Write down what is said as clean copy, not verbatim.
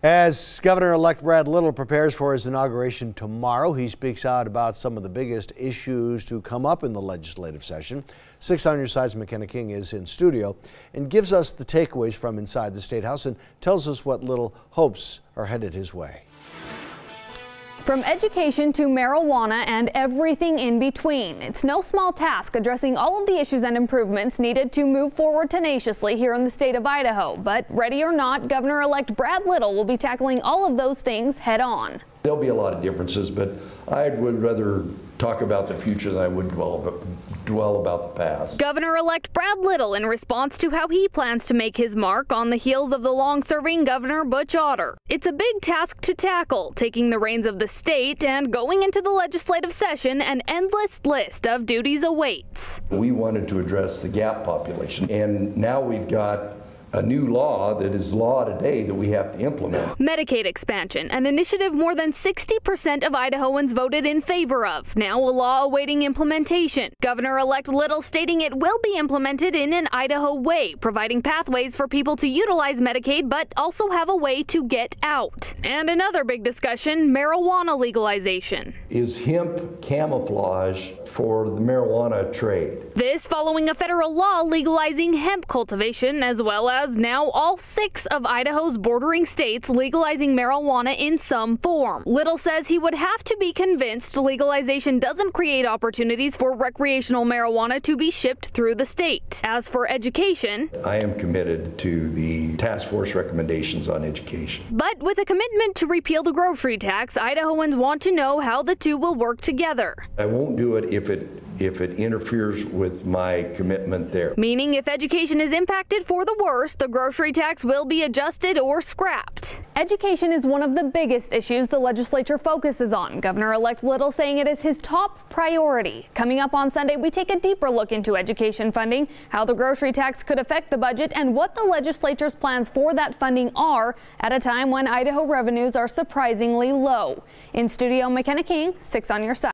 As Governor-elect Brad Little prepares for his inauguration tomorrow, he speaks out about some of the biggest issues to come up in the legislative session. 6 on Your Side's McKenna King is in studio and gives us the takeaways from inside the State House and tells us what Little hopes are headed his way. From education to marijuana and everything in between, it's no small task addressing all of the issues and improvements needed to move forward tenaciously here in the state of Idaho. But ready or not, Governor-elect Brad Little will be tackling all of those things head on. There'll be a lot of differences, but I would rather talk about the future than I would dwell about the past. Governor-elect Brad Little in response to how he plans to make his mark on the heels of the long-serving Governor Butch Otter. It's a big task to tackle, taking the reins of the state and going into the legislative session. An endless list of duties awaits. We wanted to address the gap population, and now we've got a new law that is law today that we have to implement. Medicaid expansion, an initiative more than 60% of Idahoans voted in favor of. Now a law awaiting implementation. Governor-elect Little stating it will be implemented in an Idaho way, providing pathways for people to utilize Medicaid but also have a way to get out. And another big discussion, marijuana legalization. Is hemp camouflage for the marijuana trade? This following a federal law legalizing hemp cultivation, as well as now all 6 of Idaho's bordering states legalizing marijuana in some form. Little says he would have to be convinced legalization doesn't create opportunities for recreational marijuana to be shipped through the state. As for education, I am committed to the task force recommendations on education. But with a commitment to repeal the grocery tax, Idahoans want to know how the two will work together. I won't do it if it interferes with my commitment there. Meaning if education is impacted for the worse, the grocery tax will be adjusted or scrapped. Education is one of the biggest issues the legislature focuses on. Governor-elect Little saying it is his top priority. Coming up on Sunday, we take a deeper look into education funding, how the grocery tax could affect the budget, and what the legislature's plans for that funding are at a time when Idaho revenues are surprisingly low. In studio, McKenna King, 6 on Your Side.